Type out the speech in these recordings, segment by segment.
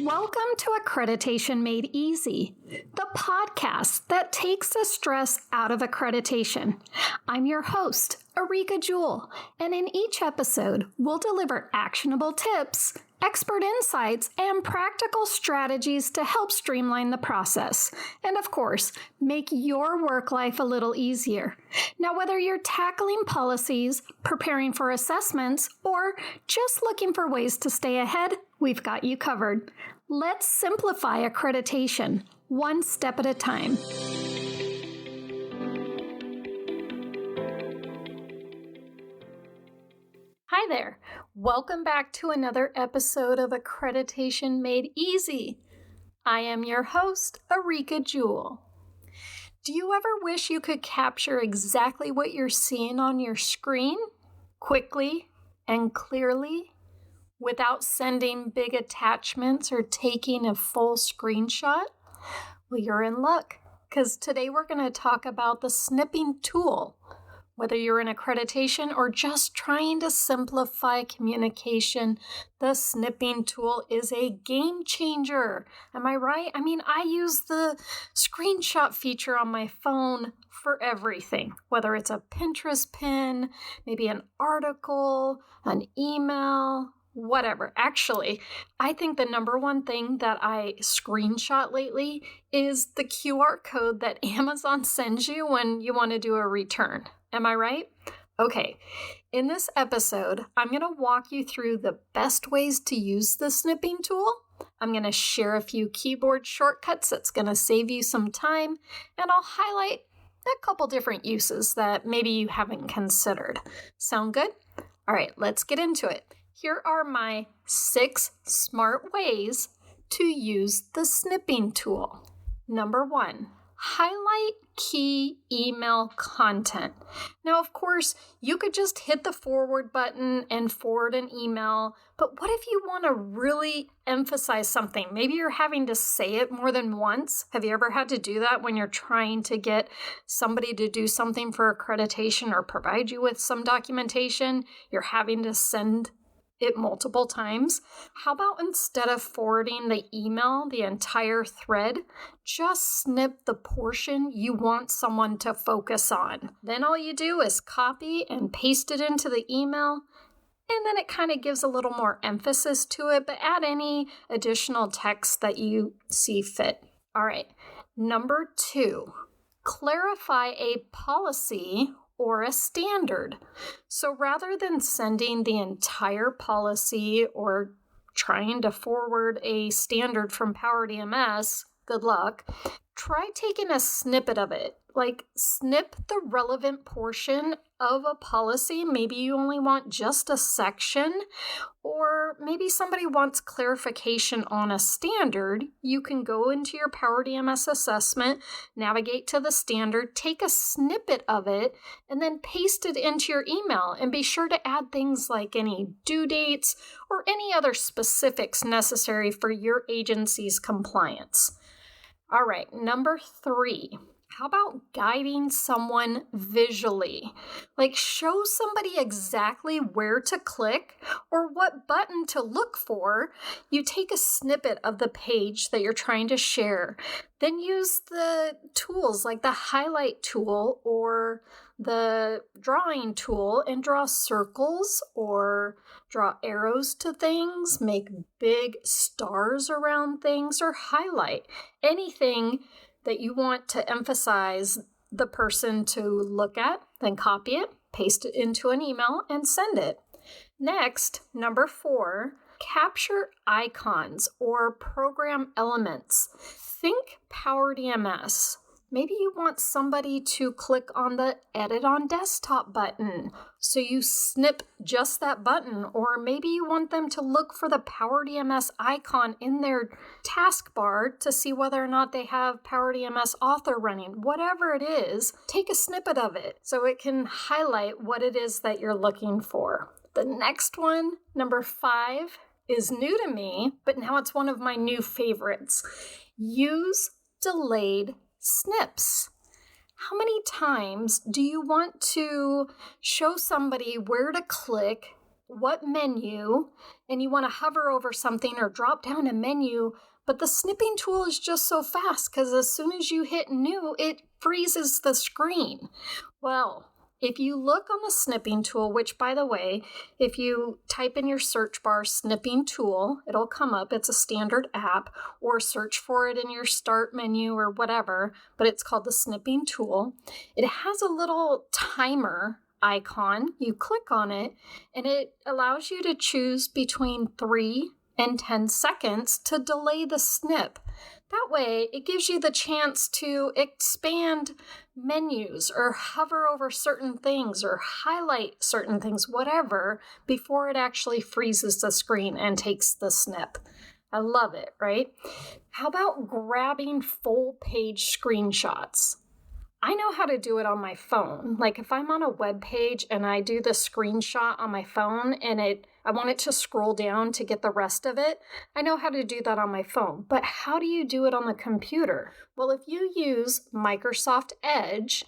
Welcome to Accreditation Made Easy, the podcast that takes the stress out of accreditation. I'm your host, Areaka Jewell, and in each episode, we'll deliver actionable tips, expert insights, and practical strategies to help streamline the process, and of course, make your work life a little easier. Now, whether you're tackling policies, preparing for assessments, or just looking for ways to stay ahead, we've got you covered. Let's simplify accreditation, one step at a time. Hi there. Welcome back to another episode of Accreditation Made Easy. I am your host, Areaka Jewell. Do you ever wish you could capture exactly what you're seeing on your screen quickly and clearly without sending big attachments or taking a full screenshot? Well, you're in luck, because today we're going to talk about the Snipping Tool. Whether you're in accreditation or just trying to simplify communication, the Snipping Tool is a game changer. Am I right? I use the screenshot feature on my phone for everything, whether it's a Pinterest pin, maybe an article, an email, whatever. Actually, I think the number one thing that I screenshot lately is the QR code that Amazon sends you when you want to do a return. Am I right? Okay, in this episode, I'm going to walk you through the best ways to use the Snipping Tool. I'm going to share a few keyboard shortcuts that's going to save you some time, and I'll highlight a couple different uses that maybe you haven't considered. Sound good? All right, let's get into it. Here are my 6 smart ways to use the Snipping Tool. Number 1, highlight key email content. Now, of course, you could just hit the forward button and forward an email, but what if you want to really emphasize something? Maybe you're having to say it more than once. Have you ever had to do that when you're trying to get somebody to do something for accreditation or provide you with some documentation? You're having to send it multiple times. How about instead of forwarding the email, the entire thread, just snip the portion you want someone to focus on. Then all you do is copy and paste it into the email, and then it kind of gives a little more emphasis to it, but add any additional text that you see fit. All right, number 2, clarify a policy or a standard. So rather than sending the entire policy or trying to forward a standard from PowerDMS, good luck, try taking a snippet of it. Like snip the relevant portion of a policy. Maybe you only want just a section, or maybe somebody wants clarification on a standard. You can go into your PowerDMS assessment, navigate to the standard, take a snippet of it, and then paste it into your email. And be sure to add things like any due dates or any other specifics necessary for your agency's compliance. All right, number 3. How about guiding someone visually? Like show somebody exactly where to click or what button to look for. You take a snippet of the page that you're trying to share. Then use the tools like the highlight tool or the drawing tool and draw circles or draw arrows to things, make big stars around things, or highlight anything that you want to emphasize the person to look at, then copy it, paste it into an email, and send it. Next, number 4, capture icons or program elements. Think PowerDMS. Maybe you want somebody to click on the Edit on Desktop button, so you snip just that button, or maybe you want them to look for the PowerDMS icon in their taskbar to see whether or not they have PowerDMS Author running. Whatever it is, take a snippet of it so it can highlight what it is that you're looking for. The next one, number 5, is new to me, but now it's one of my new favorites. Use delayed snips. How many times do you want to show somebody where to click what menu, and you want to hover over something or drop down a menu, but the snipping tool is just so fast because as soon as you hit new, it freezes the screen. Well, if you look on the snipping tool, which by the way, if you type in your search bar snipping tool, it'll come up. It's a standard app, or search for it in your start menu or whatever, but it's called the snipping tool. It has a little timer icon. You click on it and it allows you to choose between 3 and 10 seconds to delay the snip. That way, it gives you the chance to expand menus or hover over certain things or highlight certain things, whatever, before it actually freezes the screen and takes the snip. I love it, right? How about grabbing full page screenshots? I know how to do it on my phone. Like if I'm on a web page and I do the screenshot on my phone and I want it to scroll down to get the rest of it, I know how to do that on my phone. But how do you do it on the computer? Well, if you use Microsoft Edge,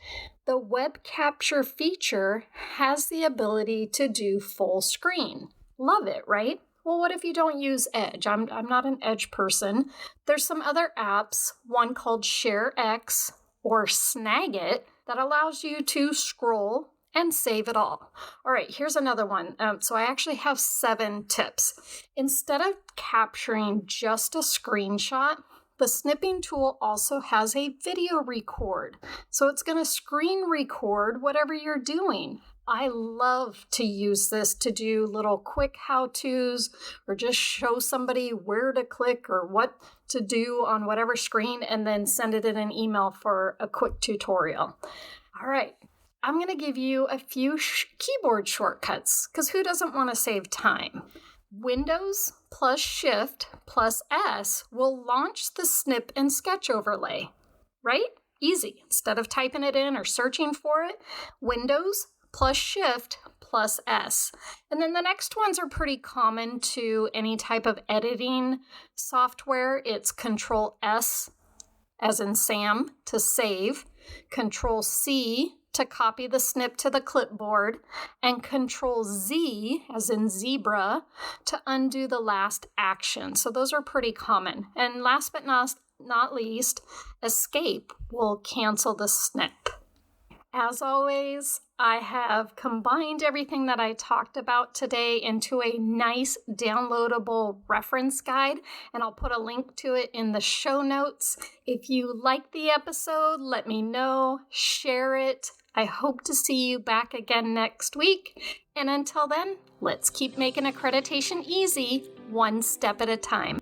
the web capture feature has the ability to do full screen. Love it, right? Well, what if you don't use Edge? I'm not an Edge person. There's some other apps, one called ShareX or Snagit, that allows you to scroll and save it all. All right, here's another one. So I actually have 7 tips. Instead of capturing just a screenshot, the snipping tool also has a video record. So it's going to screen record whatever you're doing. I love to use this to do little quick how-tos or just show somebody where to click or what to do on whatever screen and then send it in an email for a quick tutorial. All right, I'm going to give you a few keyboard shortcuts because who doesn't want to save time? Windows plus Shift plus S will launch the snip and sketch overlay, right? Easy. Instead of typing it in or searching for it, Windows plus Shift plus S. And then the next ones are pretty common to any type of editing software. It's Control S, as in Sam, to save, Control C to copy the snip to the clipboard, and Control Z, as in zebra, to undo the last action. So those are pretty common. And last but not least, Escape will cancel the snip. As always, I have combined everything that I talked about today into a nice downloadable reference guide, and I'll put a link to it in the show notes. If you like the episode, let me know, share it. I hope to see you back again next week. And until then, let's keep making accreditation easy, one step at a time.